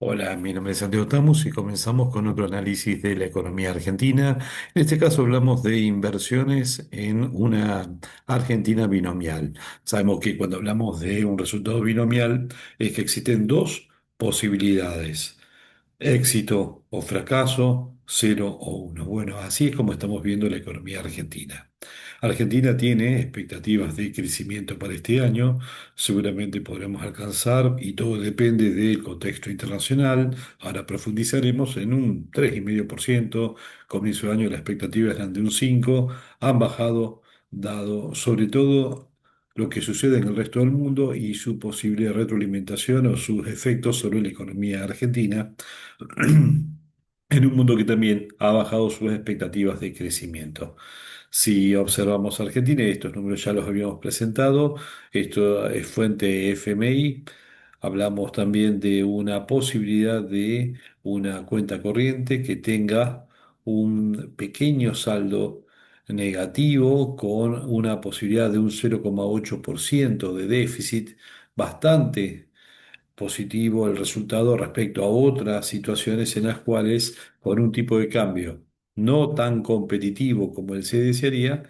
Hola, mi nombre es Santiago Tamus y comenzamos con otro análisis de la economía argentina. En este caso hablamos de inversiones en una Argentina binomial. Sabemos que cuando hablamos de un resultado binomial es que existen dos posibilidades: éxito o fracaso, cero o uno. Bueno, así es como estamos viendo la economía argentina. Argentina tiene expectativas de crecimiento para este año, seguramente podremos alcanzar, y todo depende del contexto internacional. Ahora profundizaremos en un 3,5%. Comienzo de año las expectativas eran de un 5%, han bajado, dado sobre todo lo que sucede en el resto del mundo y su posible retroalimentación o sus efectos sobre la economía argentina, en un mundo que también ha bajado sus expectativas de crecimiento. Si observamos Argentina, y estos números ya los habíamos presentado, esto es fuente FMI. Hablamos también de una posibilidad de una cuenta corriente que tenga un pequeño saldo negativo con una posibilidad de un 0,8% de déficit, bastante positivo el resultado respecto a otras situaciones en las cuales, con un tipo de cambio no tan competitivo como el se desearía,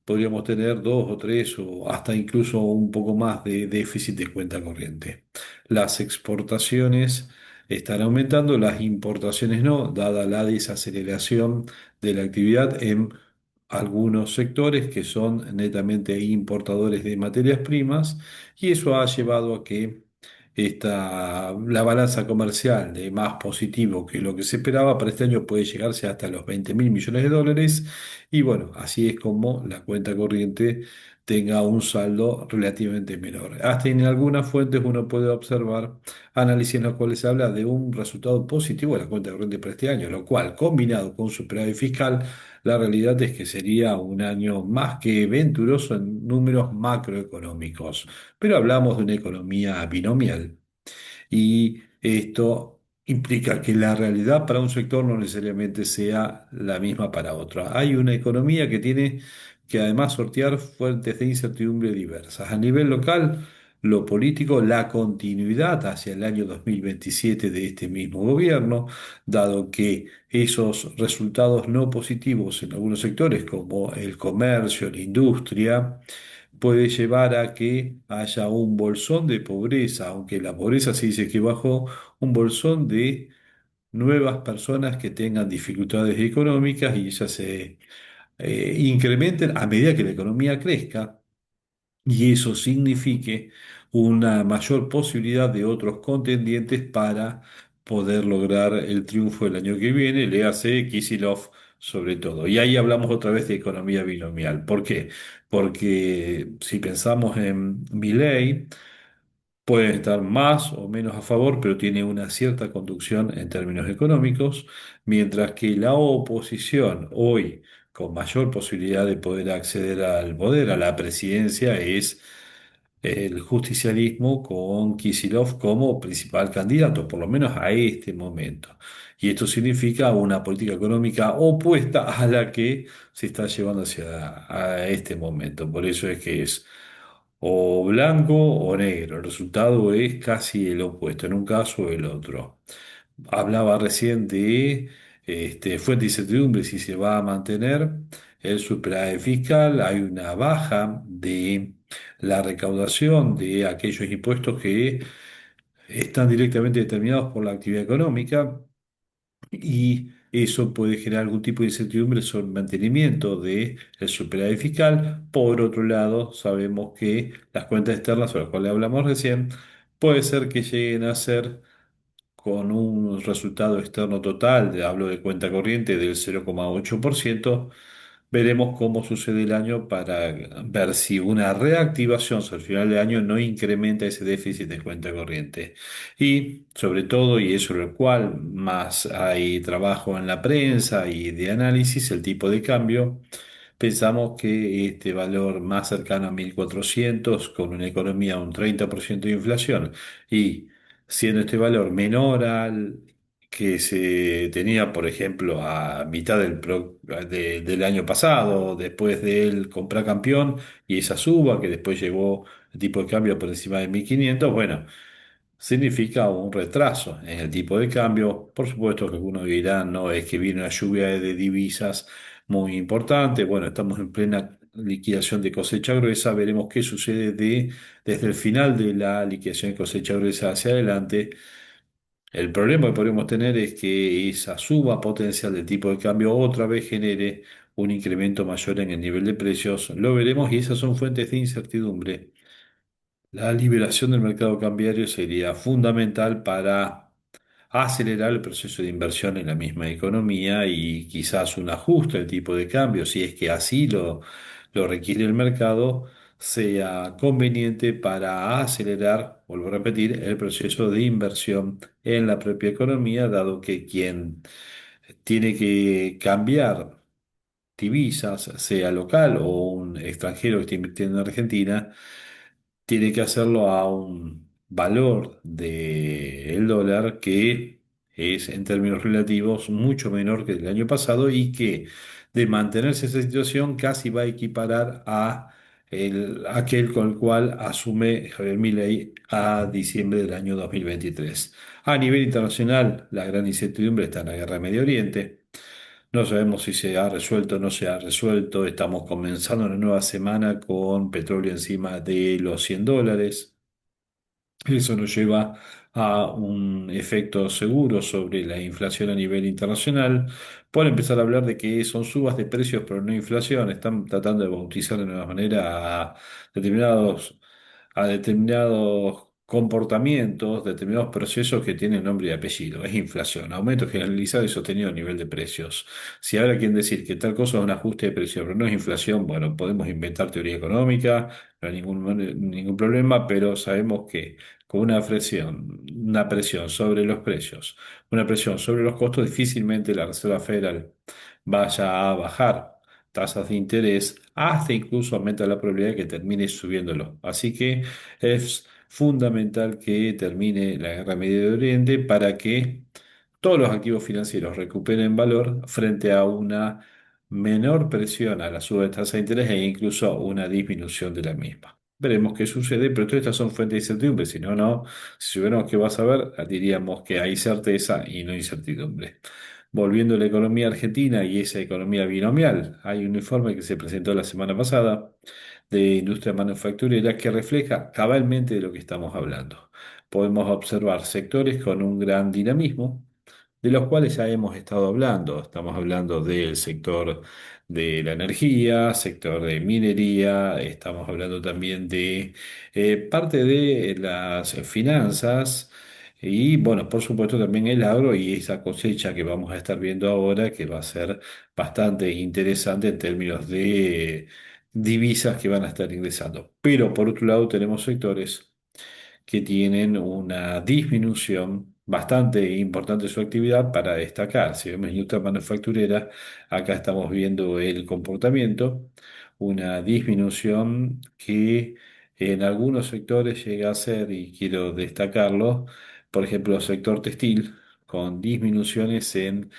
podríamos tener dos o tres o hasta incluso un poco más de déficit de cuenta corriente. Las exportaciones están aumentando, las importaciones no, dada la desaceleración de la actividad en algunos sectores que son netamente importadores de materias primas, y eso ha llevado a que la balanza comercial de más positivo que lo que se esperaba para este año puede llegarse hasta los 20.000 millones de dólares. Y bueno, así es como la cuenta corriente tenga un saldo relativamente menor. Hasta en algunas fuentes uno puede observar análisis en los cuales se habla de un resultado positivo de la cuenta corriente para este año, lo cual, combinado con un superávit fiscal, la realidad es que sería un año más que venturoso en números macroeconómicos. Pero hablamos de una economía binomial, y esto implica que la realidad para un sector no necesariamente sea la misma para otro. Hay una economía que tiene que además sortear fuentes de incertidumbre diversas. A nivel local, lo político, la continuidad hacia el año 2027 de este mismo gobierno, dado que esos resultados no positivos en algunos sectores como el comercio, la industria, puede llevar a que haya un bolsón de pobreza, aunque la pobreza se dice que bajó, un bolsón de nuevas personas que tengan dificultades económicas y ya se incrementen a medida que la economía crezca, y eso signifique una mayor posibilidad de otros contendientes para poder lograr el triunfo el año que viene, le hace Kicillof sobre todo. Y ahí hablamos otra vez de economía binomial. ¿Por qué? Porque si pensamos en Milei, puede estar más o menos a favor, pero tiene una cierta conducción en términos económicos, mientras que la oposición hoy, con mayor posibilidad de poder acceder al poder, a la presidencia, es el justicialismo con Kicillof como principal candidato, por lo menos a este momento. Y esto significa una política económica opuesta a la que se está llevando hacia a este momento. Por eso es que es o blanco o negro. El resultado es casi el opuesto, en un caso o el otro. Hablaba recién de fuente de incertidumbre si se va a mantener el superávit fiscal. Hay una baja de la recaudación de aquellos impuestos que están directamente determinados por la actividad económica, y eso puede generar algún tipo de incertidumbre sobre el mantenimiento del superávit fiscal. Por otro lado, sabemos que las cuentas externas, sobre las cuales hablamos recién, puede ser que lleguen a ser con un resultado externo total, hablo de cuenta corriente, del 0,8%. Veremos cómo sucede el año para ver si una reactivación al final del año no incrementa ese déficit de cuenta corriente. Y sobre todo, y eso es lo cual más hay trabajo en la prensa y de análisis, el tipo de cambio. Pensamos que este valor más cercano a 1.400, con una economía a un 30% de inflación, y siendo este valor menor al que se tenía, por ejemplo, a mitad del año pasado, después del campeón y esa suba que después llevó el tipo de cambio por encima de 1.500. Bueno, significa un retraso en el tipo de cambio. Por supuesto que algunos dirán, no, es que viene una lluvia de divisas muy importante. Bueno, estamos en plena liquidación de cosecha gruesa. Veremos qué sucede desde el final de la liquidación de cosecha gruesa hacia adelante. El problema que podemos tener es que esa suba potencial del tipo de cambio otra vez genere un incremento mayor en el nivel de precios. Lo veremos y esas son fuentes de incertidumbre. La liberación del mercado cambiario sería fundamental para acelerar el proceso de inversión en la misma economía y quizás un ajuste del tipo de cambio, si es que así lo requiere el mercado, sea conveniente para acelerar, vuelvo a repetir, el proceso de inversión en la propia economía, dado que quien tiene que cambiar divisas, sea local o un extranjero que esté invirtiendo en Argentina, tiene que hacerlo a un valor del dólar que es en términos relativos mucho menor que el año pasado y que de mantenerse esa situación casi va a equiparar a aquel con el cual asume Javier Milei a diciembre del año 2023. A nivel internacional, la gran incertidumbre está en la guerra de Medio Oriente. No sabemos si se ha resuelto o no se ha resuelto. Estamos comenzando una nueva semana con petróleo encima de los $100. Eso nos lleva a un efecto seguro sobre la inflación a nivel internacional. Por empezar a hablar de que son subas de precios, pero no inflación. Están tratando de bautizar de nueva manera determinados, a determinados comportamientos, determinados procesos que tienen nombre y apellido. Es inflación, aumento generalizado y sostenido a nivel de precios. Si ahora quieren decir que tal cosa es un ajuste de precios, pero no es inflación, bueno, podemos inventar teoría económica, no hay ningún problema, pero sabemos que con una presión sobre los precios, una presión sobre los costos, difícilmente la Reserva Federal vaya a bajar tasas de interés, hasta incluso aumenta la probabilidad de que termine subiéndolo. Así que es fundamental que termine la guerra en Medio Oriente para que todos los activos financieros recuperen valor frente a una menor presión a la suba de tasa de interés e incluso una disminución de la misma. Veremos qué sucede, pero todas estas son fuentes de incertidumbre. Si no, no, si supiéramos qué va a saber, diríamos que hay certeza y no incertidumbre. Volviendo a la economía argentina y esa economía binomial, hay un informe que se presentó la semana pasada de industria manufacturera que refleja cabalmente de lo que estamos hablando. Podemos observar sectores con un gran dinamismo, de los cuales ya hemos estado hablando. Estamos hablando del sector de la energía, sector de minería, estamos hablando también de parte de las finanzas y, bueno, por supuesto también el agro y esa cosecha que vamos a estar viendo ahora, que va a ser bastante interesante en términos de divisas que van a estar ingresando. Pero por otro lado tenemos sectores que tienen una disminución bastante importante de su actividad para destacar. Si vemos industria manufacturera, acá estamos viendo el comportamiento, una disminución que en algunos sectores llega a ser, y quiero destacarlo, por ejemplo, el sector textil, con disminuciones en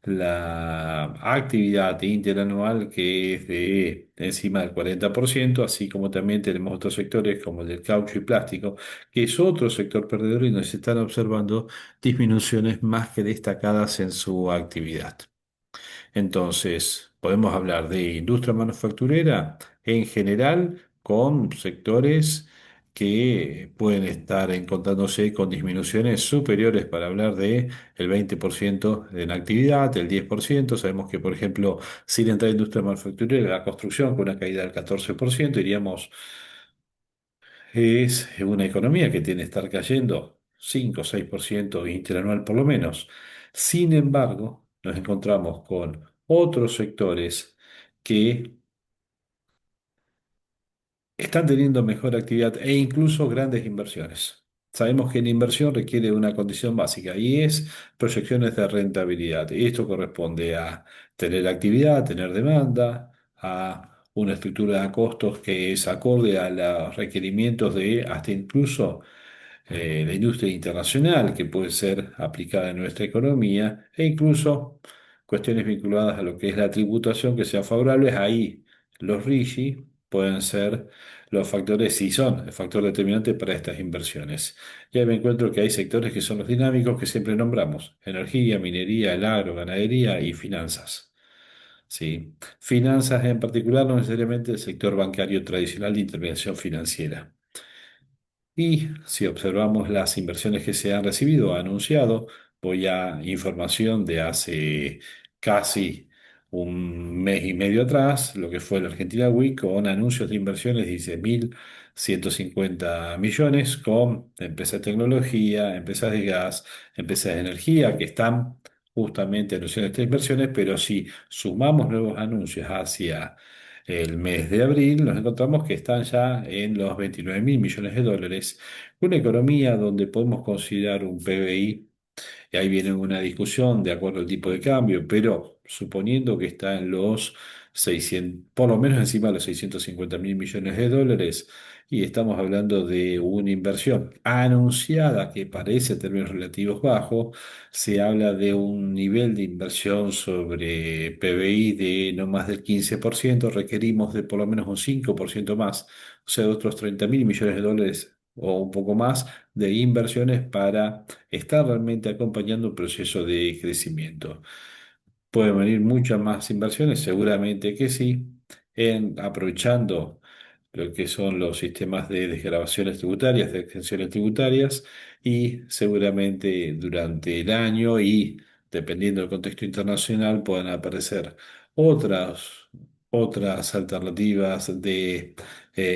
la actividad interanual que es de encima del 40%, así como también tenemos otros sectores como el del caucho y plástico, que es otro sector perdedor y nos están observando disminuciones más que destacadas en su actividad. Entonces, podemos hablar de industria manufacturera en general con sectores que pueden estar encontrándose con disminuciones superiores para hablar de el 20% en actividad, el 10%. Sabemos que, por ejemplo, sin entrar en industria manufacturera, la construcción con una caída del 14%, iríamos es una economía que tiene que estar cayendo 5 o 6% interanual por lo menos. Sin embargo, nos encontramos con otros sectores que están teniendo mejor actividad e incluso grandes inversiones. Sabemos que la inversión requiere una condición básica y es proyecciones de rentabilidad. Esto corresponde a tener actividad, tener demanda, a una estructura de costos que es acorde a los requerimientos de hasta incluso la industria internacional que puede ser aplicada en nuestra economía e incluso cuestiones vinculadas a lo que es la tributación que sean favorables. Ahí los RIGI pueden ser los factores sí son el factor determinante para estas inversiones. Y ahí me encuentro que hay sectores que son los dinámicos que siempre nombramos: energía, minería, el agro, ganadería y finanzas. Sí. Finanzas en particular, no necesariamente el sector bancario tradicional de intermediación financiera. Y si observamos las inversiones que se han recibido, anunciado, voy a información de hace casi un mes y medio atrás, lo que fue la Argentina Week, con anuncios de inversiones de 16.150 millones con empresas de tecnología, empresas de gas, empresas de energía, que están justamente anunciando estas inversiones, pero si sumamos nuevos anuncios hacia el mes de abril, nos encontramos que están ya en los 29.000 millones de dólares, una economía donde podemos considerar un PBI, y ahí viene una discusión de acuerdo al tipo de cambio, pero suponiendo que está en los 600, por lo menos encima de los 650.000 millones de dólares, y estamos hablando de una inversión anunciada que parece en términos relativos bajo, se habla de un nivel de inversión sobre PBI de no más del 15%, requerimos de por lo menos un 5% más, o sea, de otros 30.000 millones de dólares o un poco más de inversiones para está realmente acompañando un proceso de crecimiento. ¿Pueden venir muchas más inversiones? Seguramente que sí, en aprovechando lo que son los sistemas de desgravaciones tributarias, de exenciones tributarias, y seguramente durante el año y dependiendo del contexto internacional puedan aparecer otras, otras alternativas de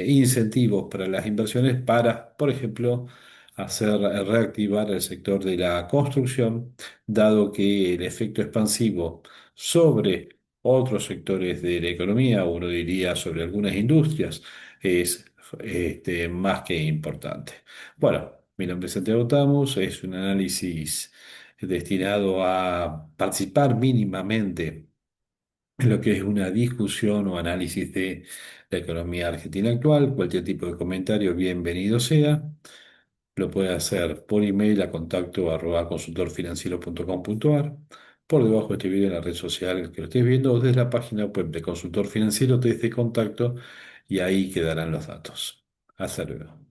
incentivos para las inversiones para, por ejemplo, hacer reactivar el sector de la construcción, dado que el efecto expansivo sobre otros sectores de la economía, uno diría sobre algunas industrias, es más que importante. Bueno, mi nombre es Santiago Tamus, es un análisis destinado a participar mínimamente en lo que es una discusión o análisis de la economía argentina actual. Cualquier tipo de comentario, bienvenido sea. Lo puede hacer por email a contacto@consultorfinanciero.com.ar, por debajo de este video en la red social que lo estés viendo, o desde la página web de Consultor Financiero desde contacto, y ahí quedarán los datos. Hasta luego.